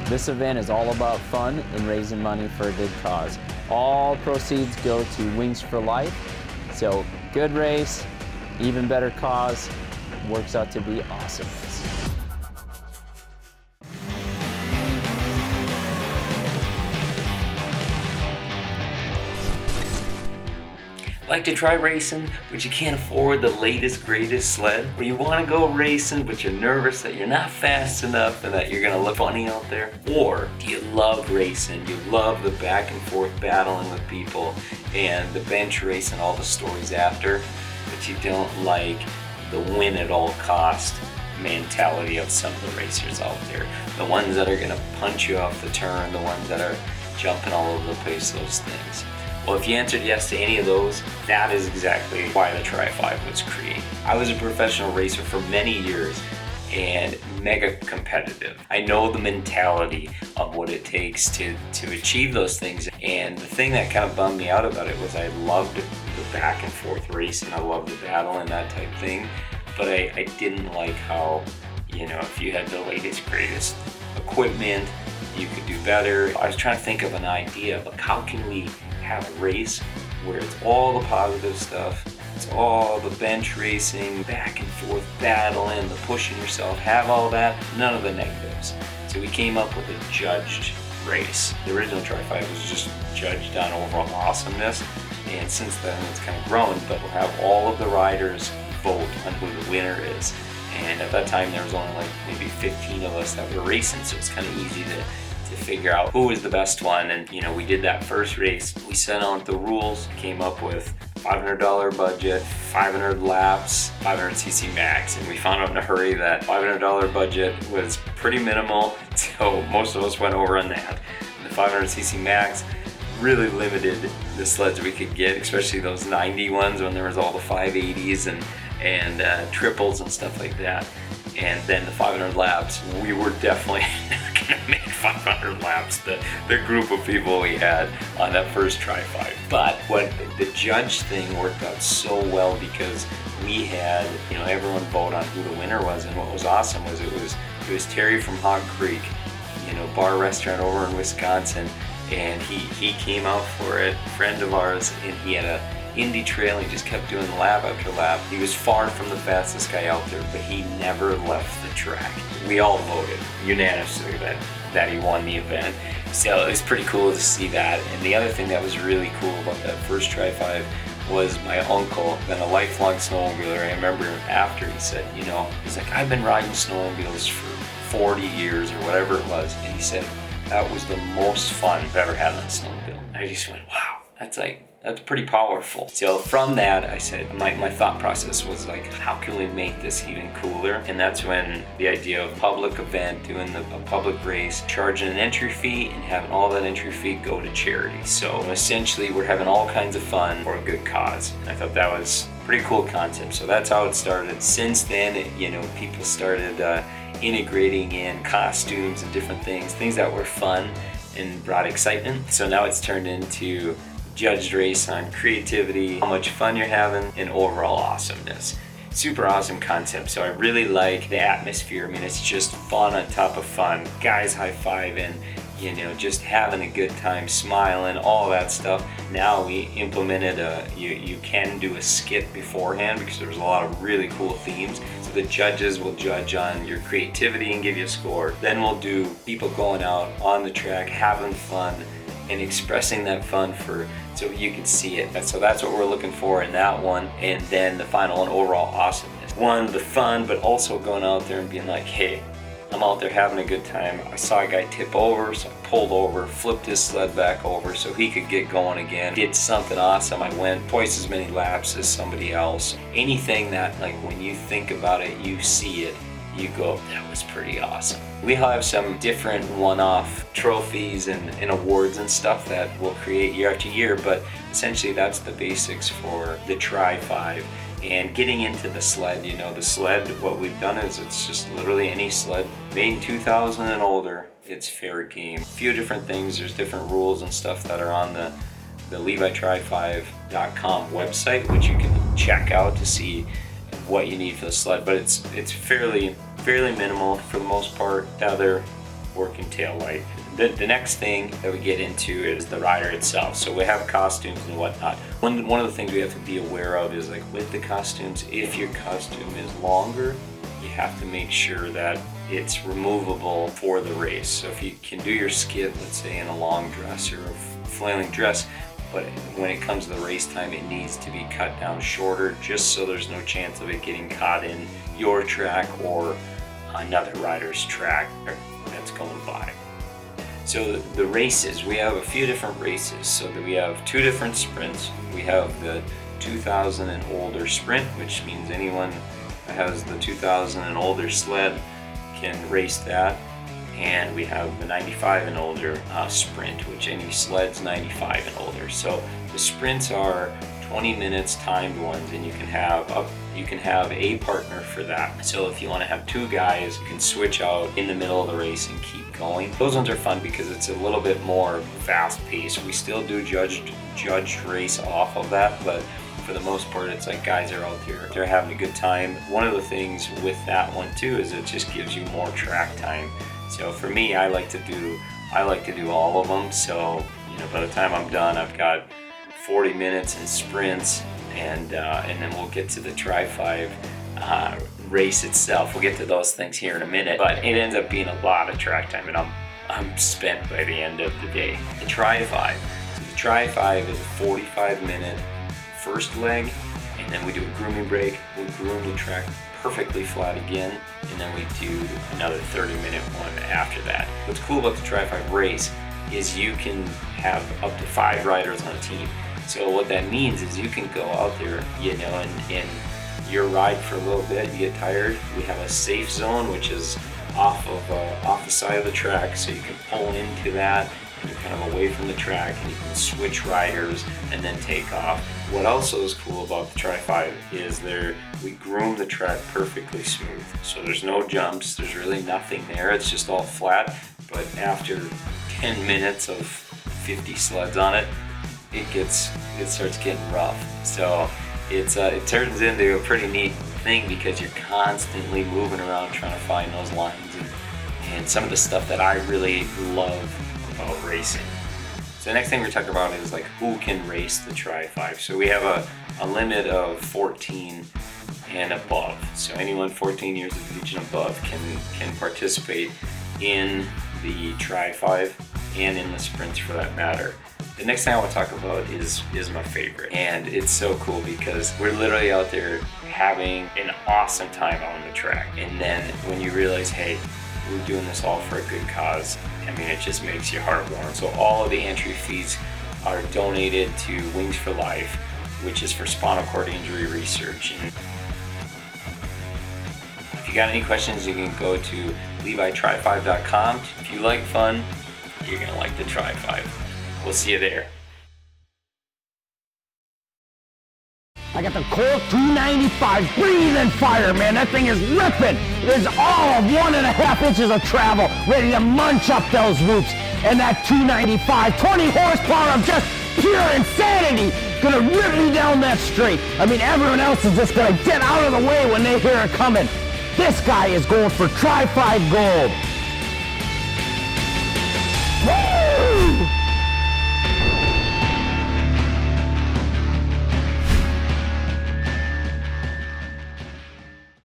This event is all about fun and raising money for a good cause. All proceeds go to Wings for Life. So good race, even better cause, works out to be awesome. Like to try racing, but you can't afford the latest, greatest sled? Or you want to go racing, but you're nervous that you're not fast enough and that you're going to look funny out there? Or do you love racing? You love the back and forth battling with people and the bench race and all the stories after, but you don't like the win at all cost mentality of some of the racers out there. The ones that are going to punch you off the turn, the ones that are jumping all over the place, those things. Well, if you answered yes to any of those, that is exactly why the Tri-5 was created. I was a professional racer for many years and mega competitive. I know the mentality of what it takes to achieve those things. And the thing that kind of bummed me out about it was I loved the back and forth racing. I loved the battle and that type thing. But I didn't like how, if you had the latest, greatest equipment, you could do better. I was trying to think of an idea, like how can we have a race where it's all the positive stuff, it's all the bench racing, back and forth battling, the pushing yourself, have all that, none of the negatives. So we came up with a judged race. The original Tri-5 was just judged on overall awesomeness, and since then it's kind of grown, but we'll have all of the riders vote on who the winner is. And at that time there was only like maybe 15 of us that were racing, so it's kind of easy to figure out who was the best one. And we did that first race. We sent out the rules, came up with $500 budget, 500 laps, 500cc max, and we found out in a hurry that $500 budget was pretty minimal, so most of us went over on that. And the 500cc max really limited the sleds we could get, especially those 90 ones when there was all the 580s and triples and stuff like that. And then the 500 laps, we were definitely not going to make 500 laps, the group of people we had on that first Tri-5. But what the judge thing worked out so well because we had, everyone vote on who the winner was. And what was awesome was it was Terry from Hog Creek, bar restaurant over in Wisconsin. And he came out for it, a friend of ours, and he had a Indy trail. He just kept doing lap after lap. He was far from the fastest guy out there, but he never left the track. We all voted unanimously that he won the event. So it was pretty cool to see that. And the other thing that was really cool about that first Tri-5 was my uncle, been a lifelong snowmobiler. I remember after he said, he's like, I've been riding snowmobiles for 40 years or whatever it was. And he said, that was the most fun I've ever had on a snowmobile. I just went, wow, that's pretty powerful. So from that, I said, my thought process was like, how can we make this even cooler? And that's when the idea of public event, doing a public race, charging an entry fee and having all that entry fee go to charity. So essentially we're having all kinds of fun for a good cause. I thought that was a pretty cool concept. So that's how it started. Since then, people started integrating in costumes and different things that were fun and brought excitement. So now it's turned into judged race on creativity, how much fun you're having, and overall awesomeness. Super awesome concept. So I really like the atmosphere. I mean, it's just fun on top of fun. Guys high-fiving, just having a good time, smiling, all that stuff. Now we implemented you can do a skit beforehand because there's a lot of really cool themes. So the judges will judge on your creativity and give you a score. Then we'll do people going out on the track, having fun, and expressing that fun so you can see it. So that's what we're looking for in that one. And then the final one, overall awesomeness. One, the fun, but also going out there and being like, hey, I'm out there having a good time. I saw a guy tip over, so I pulled over, flipped his sled back over so he could get going again. Did something awesome. I went twice as many laps as somebody else. Anything that, like, when you think about it, you see it, you go, that was pretty awesome. We have some different one-off trophies and awards and stuff that we'll create year after year, but essentially that's the basics for the Tri-5. And getting into the sled, the sled, what we've done is it's just literally any sled made in 2000 and older, it's fair game. A few different things, there's different rules and stuff that are on the LaVallee.com website, which you can check out to see what you need for the sled, but it's fairly minimal for the most part. The other working tail light. The next thing that we get into is the rider itself. So we have costumes and whatnot. One of the things we have to be aware of is, like, with the costumes, if your costume is longer, you have to make sure that it's removable for the race. So if you can do your skid, let's say in a long dress or a flailing dress, but when it comes to the race time, it needs to be cut down shorter, just so there's no chance of it getting caught in your track or another rider's track that's going by. So the races, we have a few different races. So that we have two different sprints. We have the 2000 and older sprint, which means anyone that has the 2000 and older sled can race that. And we have the 95 and older sprint, which any sled's 95 and older. So the sprints are 20 minutes timed ones, and you can have a partner for that. So if you want to have two guys, you can switch out in the middle of the race and keep going. Those ones are fun because it's a little bit more fast paced. We still do judged race off of that, but for the most part, it's like guys are out there, they're having a good time. One of the things with that one too is it just gives you more track time. So for me, I like to do all of them. So, you know, by the time I'm done, I've got 40 minutes in sprints, and then we'll get to the Tri-5 race itself. We'll get to those things here in a minute, but it ends up being a lot of track time, and I'm spent by the end of the day. The Tri-5. So the Tri-5 is a 45-minute first leg, and then we do a grooming break. We groom the track perfectly flat again, and then we do another 30-minute one after that. What's cool about the Tri-5 race is you can have up to 5 riders on a team. So what that means is you can go out there, you know, and you ride for a little bit, you get tired. We have a safe zone, which is off the side of the track, so you can pull into that, and you're kind of away from the track, and you can switch riders and then take off. What also is cool about the Tri-5 is we groom the track perfectly smooth. So there's no jumps, there's really nothing there, it's just all flat. But after 10 minutes of 50 sleds on it, it starts getting rough. So it turns into a pretty neat thing because you're constantly moving around trying to find those lines and some of the stuff that I really love about racing. So the next thing we're talking about is, like, who can race the Tri-5. So we have a limit of 14 and above. So anyone 14 years of age and above can participate in the Tri-5 and in the sprints for that matter. The next thing I want to talk about is my favorite, and it's so cool because we're literally out there having an awesome time on the track, and then when you realize, hey, we're doing this all for a good cause, I mean, it just makes your heart warm. So all of the entry fees are donated to Wings for Life, which is for spinal cord injury research. And if you got any questions, you can go to LaVallee-Tri-5.com. If you like fun, you're gonna like the Tri-5. We'll see you there. I got the Colt 295 breathing fire, man. That thing is ripping. It is all of 1.5 inches of travel, ready to munch up those roots. And that 295, 20 horsepower of just pure insanity, gonna rip me down that straight. I mean, everyone else is just gonna get out of the way when they hear it coming. This guy is going for Tri-5 gold.